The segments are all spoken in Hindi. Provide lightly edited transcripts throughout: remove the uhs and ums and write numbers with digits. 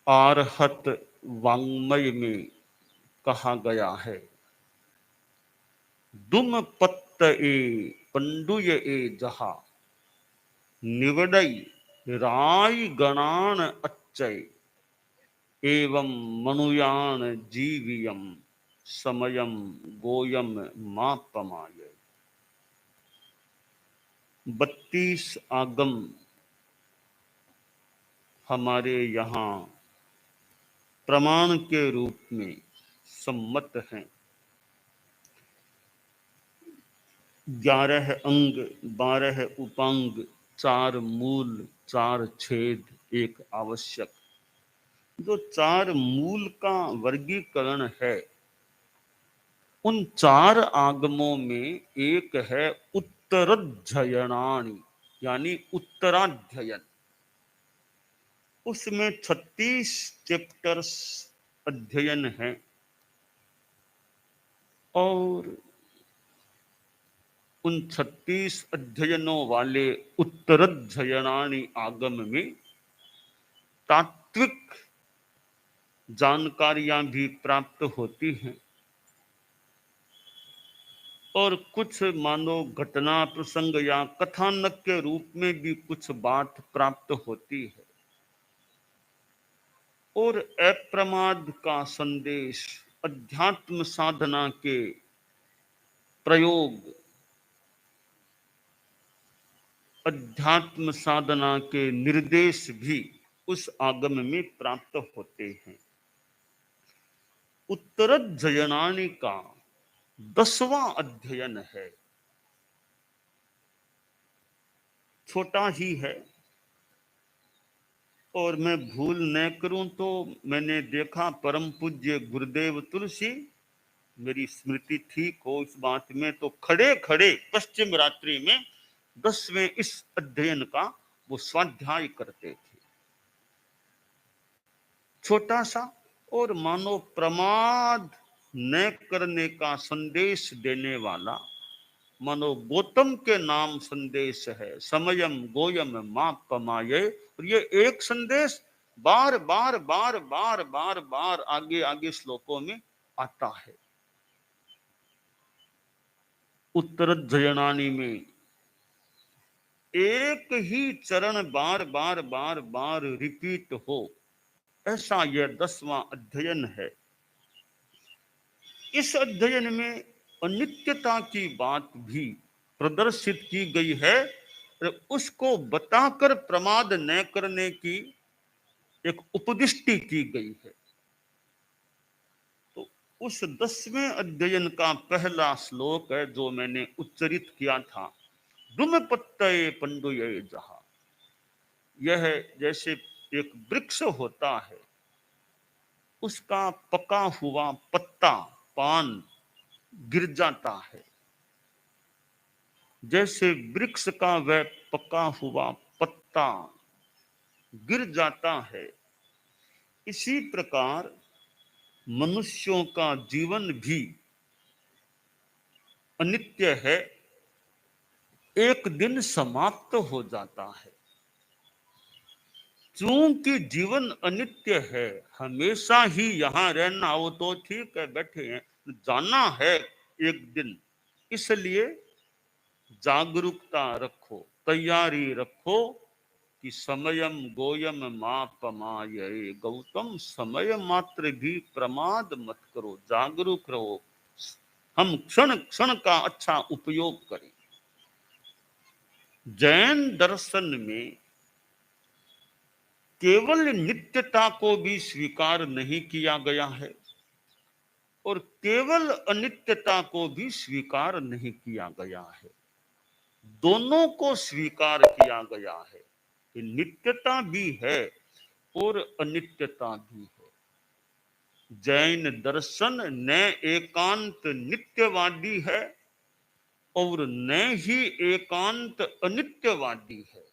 आरहत वाङ्मय में कहा गया है, दुम पत्त ए पंडुय ए जहा निवडई राय गणान अच्छय एवं मनुयान जीवियम समयम गोयम मापमाय। 32 आगम हमारे यहाँ प्रमाण के रूप में सम्मत हैं। 11 अंग, 12 उपांग, 4 मूल, 4 छेद, 1 आवश्यक। जो 4 मूल का वर्गीकरण है, उन 4 आगमों में एक है उत्तराध्ययनानि, यानी उत्तराध्ययन। उसमें 36 चैप्टर्स अध्ययन है और उन 36 अध्ययनों वाले उत्तराध्ययनानि आगम में तात्विक जानकारियां भी प्राप्त होती हैं और कुछ मानो घटना प्रसंग या कथानक के रूप में भी कुछ बात प्राप्त होती है। और अप्रमाद का संदेश, अध्यात्म साधना के प्रयोग, अध्यात्म साधना के निर्देश भी उस आगम में प्राप्त होते हैं। उत्तराध्ययनानि का 10वां अध्ययन है, छोटा ही है और मैं भूल न करूं तो मैंने देखा परम पूज्य गुरुदेव तुलसी, मेरी स्मृति ठीक हो इस बात में, तो खड़े खड़े पश्चिम रात्रि में 10वें इस अध्ययन का वो स्वाध्याय करते थे। छोटा सा और मानो प्रमाद न करने का संदेश देने वाला, मानो गौतम के नाम संदेश है, समयम गोयम मापमाये। और ये एक संदेश बार बार बार बार बार बार आगे आगे श्लोकों में आता है। उत्तराध्ययनानि में एक ही चरण बार बार बार बार रिपीट हो, ऐसा यह 10वां अध्ययन है। इस अध्ययन में अनित्यता की बात भी प्रदर्शित की गई है, उसको बताकर प्रमाद न करने की एक उपदिष्टि की गई है। तो उस 10वें अध्ययन का पहला श्लोक है जो मैंने उच्चरित किया था, दुम पत्तये पंडुये जहा। यह जैसे एक वृक्ष होता है, उसका पका हुआ पत्ता, पान गिर जाता है, जैसे वृक्ष का वह पका हुआ पत्ता गिर जाता है, इसी प्रकार मनुष्यों का जीवन भी अनित्य है, एक दिन समाप्त हो जाता है। चूंकि जीवन अनित्य है, हमेशा ही यहाँ रहना हो तो ठीक है, बैठे हैं, जाना है एक दिन, इसलिए जागरूकता रखो, तैयारी रखो कि समयम गोयम मापमाये। गौतम, समय मात्र भी प्रमाद मत करो, जागरूक रहो, हम क्षण क्षण का अच्छा उपयोग करें। जैन दर्शन में केवल नित्यता को भी स्वीकार नहीं किया गया है और केवल अनित्यता को भी स्वीकार नहीं किया गया है, दोनों को स्वीकार किया गया है कि नित्यता भी है और अनित्यता भी है। जैन दर्शन न एकांत नित्यवादी है और न ही एकांत अनित्यवादी है।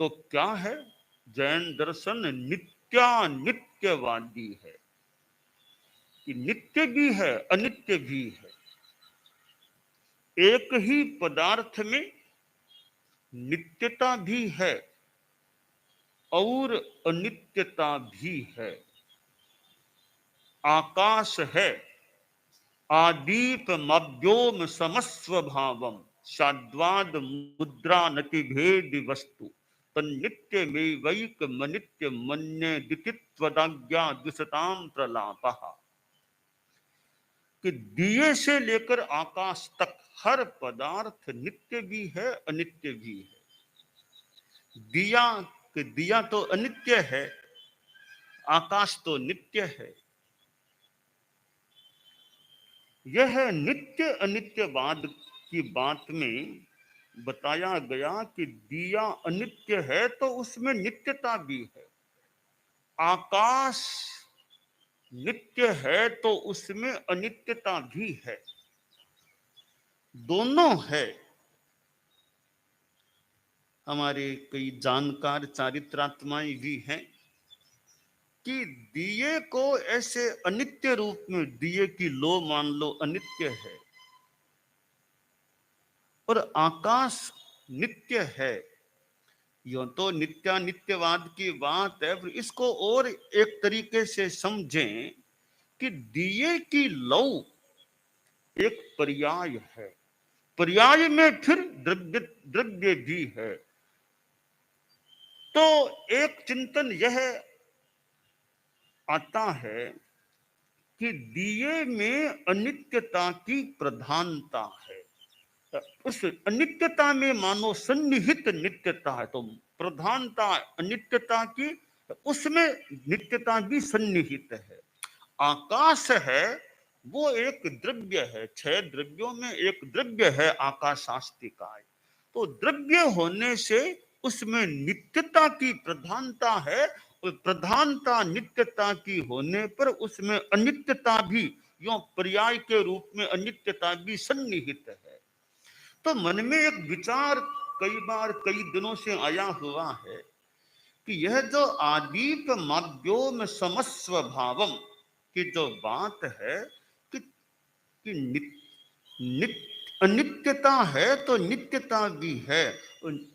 तो क्या है? जैन दर्शन नित्यानित्यवादी है, कि नित्य भी है अनित्य भी है। एक ही पदार्थ में नित्यता भी है और अनित्यता भी है। आकाश है आदीप मव्योम समस्व भावम शाद्वाद मुद्रा नति भेद वस्तु तन्नित्य में वैक मनित्य मन्य दितित्वदाज्ञा दुसताम प्रलापः। कि दिए से लेकर आकाश तक हर पदार्थ नित्य भी है अनित्य भी है। दिया कि दिया तो अनित्य है, आकाश तो नित्य है। यह नित्य अनित्यवाद की बात में बताया गया कि दिया अनित्य है तो उसमें नित्यता भी है। आकाश नित्य है तो उसमें अनित्यता भी है। दोनों है। हमारे कई जानकार चारित्रात्माएं भी हैं कि दिए को ऐसे अनित्य रूप में, दिए की लो मान लो अनित्य है और आकाश नित्य है। यो तो नित्यानित्यवाद की बात है, पर इसको और एक तरीके से समझें कि दिए की लौ एक पर्याय है, पर्याय में फिर द्रव्य द्रव्य भी है। तो एक चिंतन यह आता है कि दिए में अनित्यता की प्रधानता है। उस अनित्यता में मानो सन्निहित नित्यता है, तो प्रधानता अनित्यता की, उसमें नित्यता भी सन्निहित है। आकाश है वो एक द्रव्य है, 6 द्रव्यों में एक द्रव्य है आकाशास्तिकाय। तो द्रव्य होने से उसमें नित्यता की प्रधानता है और प्रधानता नित्यता की होने पर उसमें अनित्यता भी, यो पर्याय के रूप में अनित्यता भी सन्निहित है। तो मन में एक विचार कई बार कई दिनों से आया हुआ है कि यह जो आदीप मव्योम समस्व भावम की जो बात है कि अनित्यता है तो नित्यता भी है,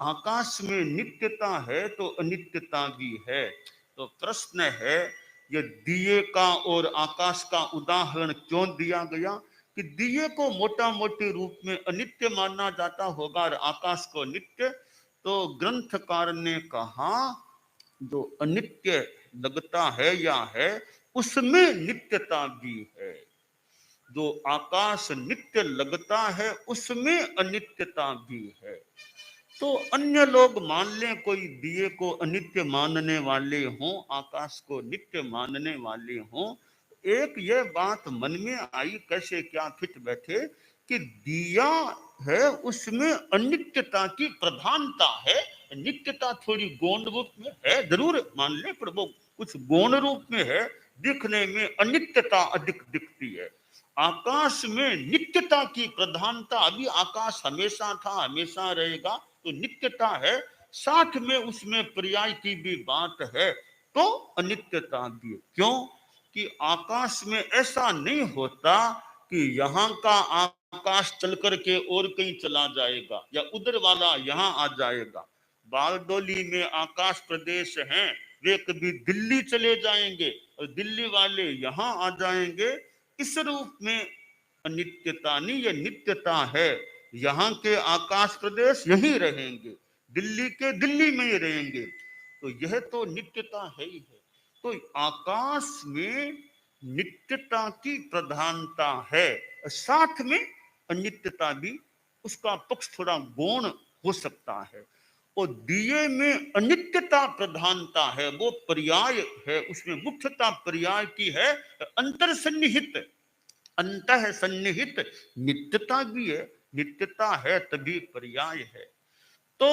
आकाश में नित्यता है तो अनित्यता भी है। तो प्रश्न है, ये दिए का और आकाश का उदाहरण क्यों दिया गया? कि दिए को मोटा मोटे रूप में अनित्य माना जाता होगा और आकाश को नित्य। तो ग्रंथकार ने कहा जो अनित्य लगता है या है उसमें नित्यता भी है, जो आकाश नित्य लगता है उसमें अनित्यता भी है। तो अन्य लोग मान लें, कोई दिए को अनित्य मानने वाले हों, आकाश को नित्य मानने वाले हों, एक ये बात मन में आई, कैसे क्या फिट बैठे कि दिया है उसमें अनित्यता की प्रधानता है। नित्यता थोड़ी गौण रूप में है जरूर मान ले, पर वो कुछ गौण रूप में है, दिखने में अनित्यता अधिक दिखती है। आकाश में नित्यता की प्रधानता, अभी आकाश हमेशा था हमेशा रहेगा तो नित्यता है, साथ में उसमें पर्याय की भी बात है तो अनित्यता भी। क्यों कि आकाश में ऐसा नहीं होता कि यहाँ का आकाश चल करके और कहीं चला जाएगा या उधर वाला यहाँ आ जाएगा। बारडोली में आकाश प्रदेश हैं, वे कभी दिल्ली चले जाएंगे और दिल्ली वाले यहाँ आ जाएंगे। इस रूप में अनित्यता नहीं, ये नित्यता है। यहाँ के आकाश प्रदेश यही रहेंगे, दिल्ली के दिल्ली में ही रहेंगे, तो यह तो नित्यता है ही है। तो आकाश में नित्यता की प्रधानता है, साथ में अनित्यता भी, उसका पक्ष थोड़ा गौण हो सकता है। और दिए में अनित्यता प्रधानता है, वो पर्याय है, उसमें मुख्यता पर्याय की है, अंतर सन्निहित, अंतः सन्निहित नित्यता भी है। नित्यता है तभी पर्याय है। तो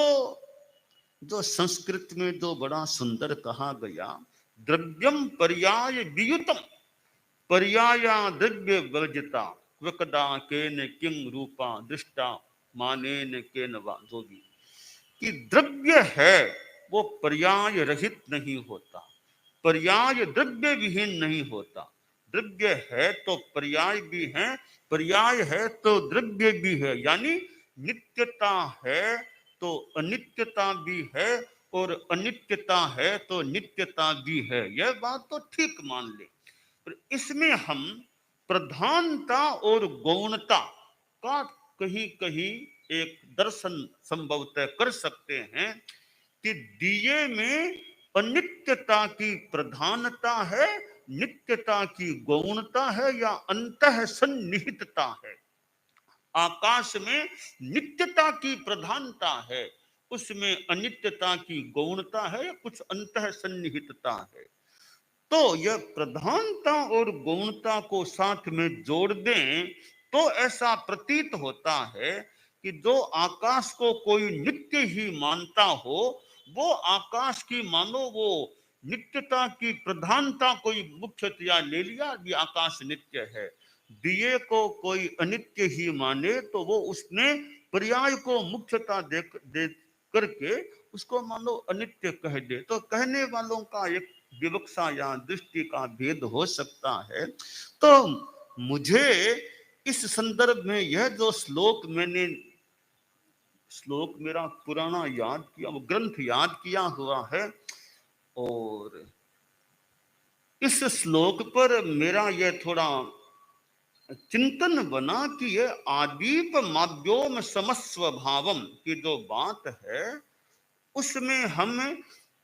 जो संस्कृत में जो बड़ा सुंदर कहा गया, द्रव्यम पर्याय वियुतम पर्याया द्रव्य वर्जिता वकदा केन किम रूपा दृष्टा मानेन केन वा, जो भी कि द्रव्य है वो पर्याय रहित नहीं होता, पर्याय द्रव्य विहीन नहीं होता। द्रव्य है तो पर्याय भी है, पर्याय है तो द्रव्य भी है, यानी नित्यता है तो अनित्यता भी है और अनित्यता है तो नित्यता भी है, यह बात तो ठीक मान ले। पर इसमें हम प्रधानता और गौणता का कहीं कहीं एक दर्शन संभवतः कर सकते हैं कि दिए में अनित्यता की प्रधानता है, नित्यता की गौणता है, या अंतः सन्निहितता है। आकाश में नित्यता की प्रधानता है, उसमें अनित्यता की गौणता है, कुछ अंतः सन्निहितता है। तो यह प्रधानता और गौणता को साथ में जोड़ दें तो ऐसा प्रतीत होता है कि जो आकाश को कोई नित्य ही मानता हो, वो आकाश की मानो वो नित्यता की प्रधानता कोई मुख्यतया ले लिया कि आकाश नित्य है। दिए को कोई अनित्य ही माने तो वो उसने पर्याय को मुख्यता दे करके उसको मानो अनित्य कह दे। तो कहने वालों का एक विवक्षा या दृष्टि का भेद हो सकता है। तो मुझे इस संदर्भ में यह जो श्लोक मेरा पुराना याद किया, वो ग्रंथ याद किया हुआ है, और इस श्लोक पर मेरा यह थोड़ा चिंतन बना कि यह आदीप माध्योम समस्वभावम की जो बात है उसमें हम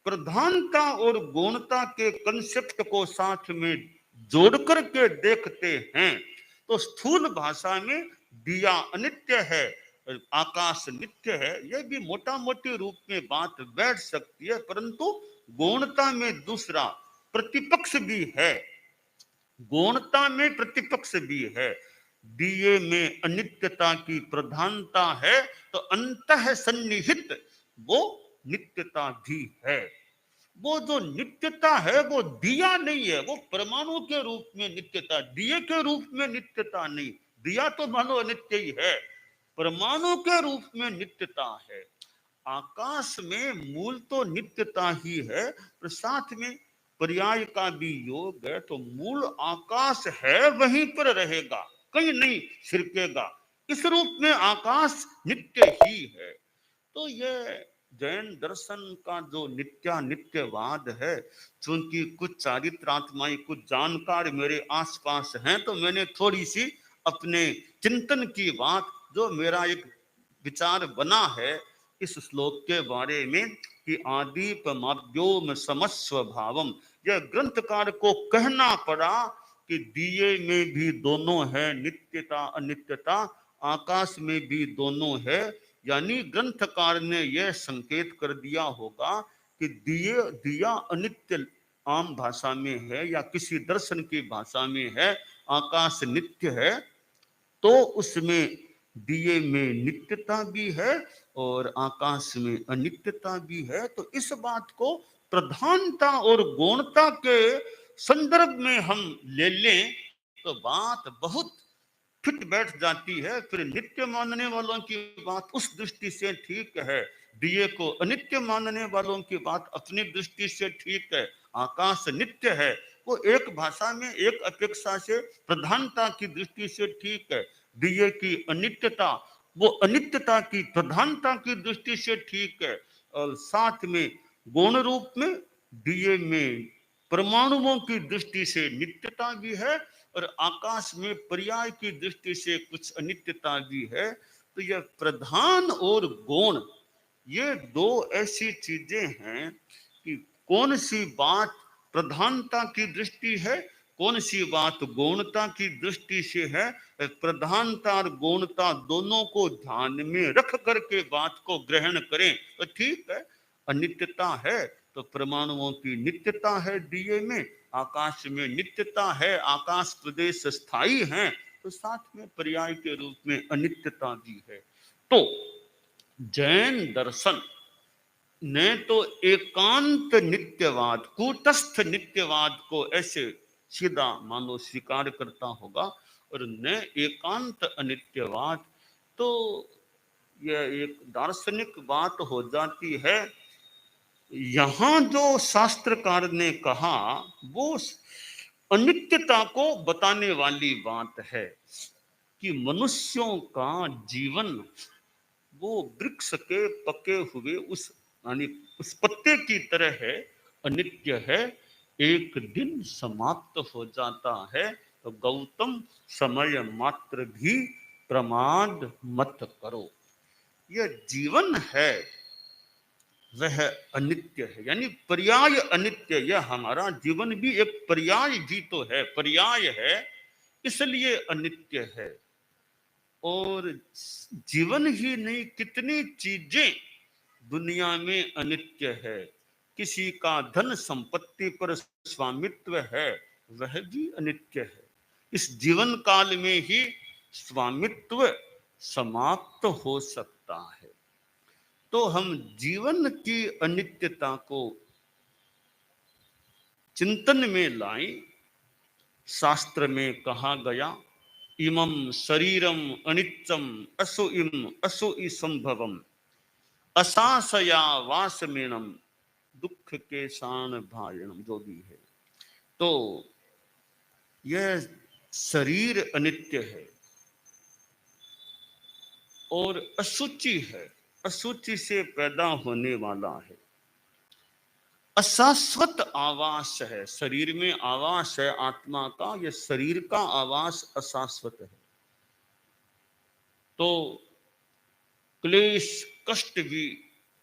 प्रधानता और गौणता के कंसेप्ट को साथ में जोड़ करके देखते हैं तो स्थूल भाषा में दिया अनित्य है, आकाश नित्य है, यह भी मोटा मोटी रूप में बात बैठ सकती है। परंतु गौणता में दूसरा प्रतिपक्ष भी है, गौणता में प्रतिपक्ष भी है। दिए में अनित्यता की प्रधानता है तो अंतः सन्निहित वो नित्यता भी है। वो जो नित्यता है वो दिया नहीं है, वो परमाणु के रूप में नित्यता, दिए के रूप में नित्यता नहीं। दिया तो मानो अनित्य ही है, परमाणु के रूप में नित्यता है। आकाश में मूल तो नित्यता ही है, पर साथ में पर्याय का भी योग है, तो मूल आकाश है वहीं पर रहेगा, कहीं नहीं छिड़केगा। इस रूप में आकाश नित्य ही है। तो यह जैन दर्शन का जो नित्यानित्यवाद है, चूंकि कुछ चारित्रात्माएं, कुछ जानकार मेरे आसपास हैं, तो मैंने थोड़ी सी अपने चिंतन की बात, जो मेरा एक विचार बना है इस श्लोक के बारे में कि आदीप माध्योम समस्व भावम, यह ग्रंथकार को कहना पड़ा कि दिए में भी दोनों है, नित्यता अनित्यता, आकाश में भी दोनों है। यानी ग्रंथकार ने यह संकेत कर दिया होगा कि दिया अनित्य आम भाषा में है या किसी दर्शन की भाषा में है, आकाश नित्य है, तो उसमें दिए में नित्यता भी है और आकाश में अनित्यता भी है। तो इस बात को प्रधानता और गौणता के संदर्भ में हम ले लें तो बात बहुत फिट बैठ जाती है। फिर नित्य मानने वालों की बात उस दृष्टि से ठीक है, दिए को अनित्य मानने वालों की बात अपनी दृष्टि से ठीक है। आकाश नित्य है, वो एक भाषा में एक अपेक्षा से प्रधानता की दृष्टि से ठीक है। दिए की अनित्यता वो अनित्यता की प्रधानता की दृष्टि से ठीक है। और साथ में गौण रूप में दिए में परमाणुओं की दृष्टि से नित्यता भी है और आकाश में पर्याय की दृष्टि से कुछ अनित्यता भी है। तो यह प्रधान और गौण, ये दो ऐसी चीजें हैं कि कौन सी बात प्रधानता की दृष्टि है, कौन सी बात गौणता की दृष्टि से है। प्रधानता और गौणता दोनों को ध्यान में रख करके बात को ग्रहण करें तो ठीक है। अनित्यता है तो परमाणुओं की नित्यता है, दिए में आकाश में नित्यता है, आकाश प्रदेश स्थायी है, तो साथ में पर्याय के रूप में अनित्यता भी है। तो जैन दर्शन ने तो एकांत नित्यवाद, कूटस्थ नित्यवाद को ऐसे सीधा मानो स्वीकार करता होगा, और न एकांत अनित्यवाद। तो यह एक दार्शनिक बात हो जाती है। यहां जो शास्त्रकार ने कहा वो अनित्यता को बताने वाली बात है कि मनुष्यों का जीवन वो वृक्ष के पके हुए उस यानी उस पत्ते की तरह है, अनित्य है, एक दिन समाप्त हो जाता है। तो गौतम समय मात्र भी प्रमाद मत करो। यह जीवन है वह अनित्य है, यानी पर्याय अनित्य। यह हमारा जीवन भी एक पर्याय भी तो है, पर्याय है, इसलिए अनित्य है। और जीवन ही नहीं, कितनी चीजें दुनिया में अनित्य है। किसी का धन संपत्ति पर स्वामित्व है, वह भी अनित्य है। इस जीवन काल में ही स्वामित्व समाप्त हो सकता है। तो हम जीवन की अनित्यता को चिंतन में लाएं। शास्त्र में कहा गया, इमं शरीरम अनित्यम असो इम असो ई संभवम असासया वासमेणम दुख के शान भायणम, जो भी है। तो यह शरीर अनित्य है और अशुचि है, अशुचि से पैदा होने वाला है। अशाश्वत आवास है, शरीर में आवास है आत्मा का, यह शरीर का आवास अशाश्वत है। तो क्लेश कष्ट भी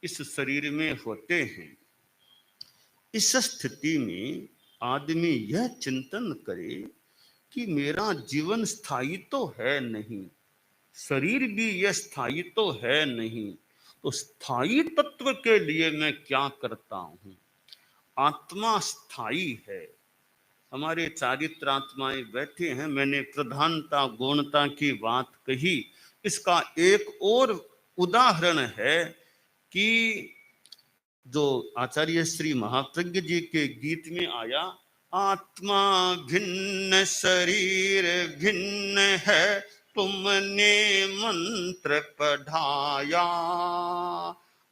इस शरीर में होते हैं। इस स्थिति में आदमी यह चिंतन करे कि मेरा जीवन स्थायी तो है नहीं, शरीर भी यह स्थायी तो है नहीं, तो स्थायी तत्व के लिए मैं क्या करता हूं। आत्मा स्थायी है। हमारे चारित्र आत्माएं बैठे हैं। मैंने प्रधानता गौणता की बात कही। इसका एक और उदाहरण है कि जो आचार्य श्री महाप्रज्ञ जी के गीत में आया, आत्मा भिन्न शरीर भिन्न है, तुमने मंत्र पढ़ाया।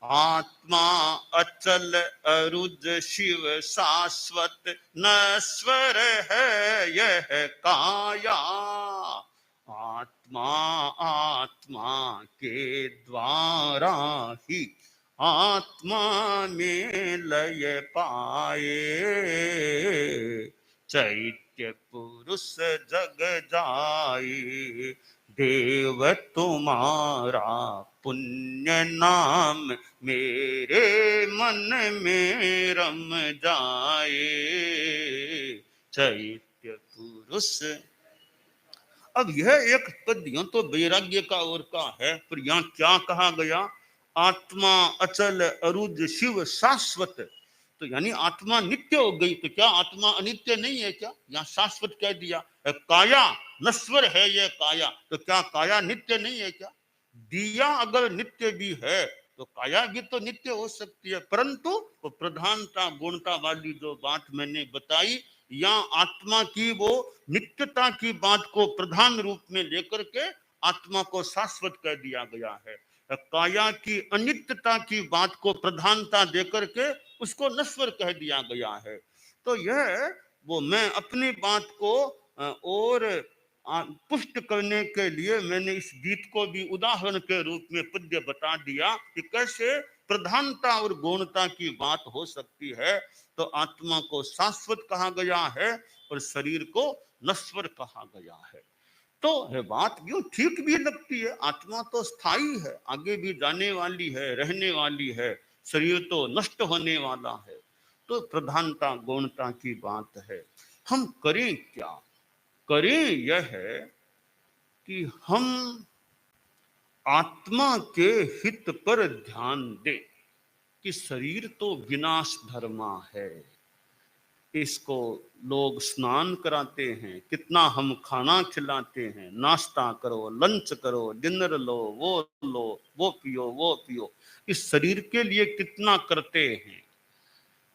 आत्मा अचल अरुज शिव शाश्वत, नश्वर है यह काया। आत्मा आत्मा के द्वारा ही आत्मा में लय पाए, चैत्य पुरुष जग जाए। देव तुम्हारा पुण्य नाम मेरे मन में रम जाए, चैत्य पुरुष। अब यह एक पद यूं तो वैराग्य का और का है, पर यहाँ क्या कहा गया, आत्मा अचल अरुज शिव शाश्वत। तो यानी आत्मा नित्य हो गई। तो क्या आत्मा अनित्य नहीं है क्या? यहाँ शाश्वत कह दिया। काया नश्वर है यह काया, तो क्या काया नित्य नहीं है क्या? दिया अगर नित्य भी है तो काया भी तो नित्य हो सकती है। परंतु वो प्रधानता गुणता वाली जो बात मैंने बताई, या आत्मा की वो नित्यता की बात को प्रधान रूप में लेकर के आत्मा को शाश्वत कह दिया गया है। काया की अनित्यता की बात को प्रधानता देकर के उसको नश्वर कह दिया गया है। तो यह वो मैं अपनी बात को और पुष्ट करने के लिए मैंने इस गीत को भी उदाहरण के रूप में पद्य बता दिया कि कैसे प्रधानता और गौणता की बात हो सकती है। तो आत्मा को शाश्वत कहा गया है और शरीर को नश्वर कहा गया है। तो है बात जो ठीक भी लगती है, आत्मा तो स्थायी है, आगे भी जाने वाली है, रहने वाली है, शरीर तो नष्ट होने वाला है। तो प्रधानता गौणता की बात है। हम करें क्या? करें यह है कि हम आत्मा के हित पर ध्यान दें कि शरीर तो विनाश धर्मा है। इसको लोग स्नान कराते हैं, कितना हम खाना खिलाते हैं, नाश्ता करो, लंच करो, डिनर लो, वो पियो, वो पियो। इस शरीर के लिए कितना करते हैं।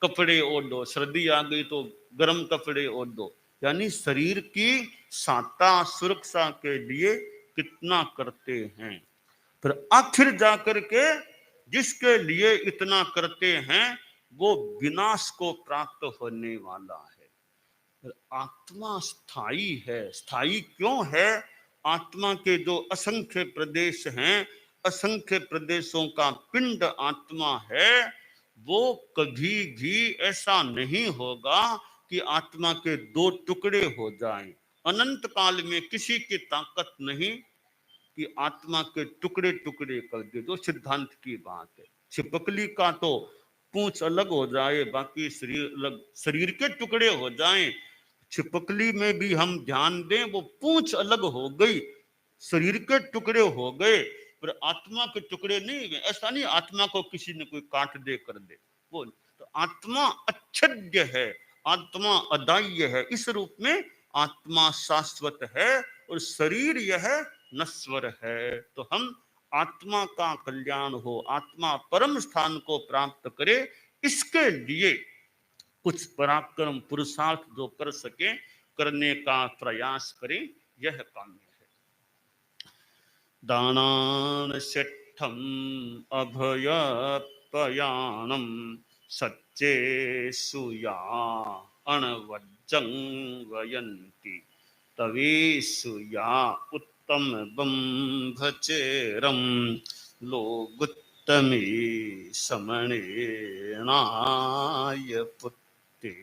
कपड़े ओढ़ दो, सर्दी आ गई तो गर्म कपड़े ओढ़ दो, यानी शरीर की साता सुरक्षा के लिए कितना करते हैं। फिर आखिर जाकर के जिसके लिए इतना करते हैं वो विनाश को प्राप्त होने वाला है। आत्मा स्थायी है। स्थायी क्यों है? आत्मा के जो असंख्य प्रदेश हैं, असंख्य प्रदेशों का पिंड आत्मा है। वो कभी भी ऐसा नहीं होगा कि आत्मा के दो टुकड़े हो जाएं। अनंत काल में किसी की ताकत नहीं कि आत्मा के टुकड़े टुकड़े कर दे। जो सिद्धांत की बात है, छिपकली का तो पूंछ अलग हो जाए, बाकी शरीर अलग, शरीर के टुकड़े हो जाएं। छिपकली में भी हम ध्यान दें, वो पूंछ अलग हो गई, शरीर के टुकड़े हो गए, पर आत्मा के टुकड़े नहीं हुए। ऐसा नहीं आत्मा को किसी ने कोई काट दे कर दे, वो तो आत्मा अच्छेद्य है, आत्मा अदाह्य है। इस रूप में आत्मा शाश्वत है और शरीर यह नश्वर है। तो हम आत्मा का कल्याण हो, आत्मा परम स्थान को प्राप्त करे, इसके लिए कुछ पराक्रम पुरुषार्थ जो कर सके करने का प्रयास करें, यह काम्य है। दानान शिष्ठम अभयपयानम सच्चे सुया अणवज्जं वयन्ति तवेषु या उत्तम बंभचेरम लोगुत्तमे समणेनाय पुत्ते।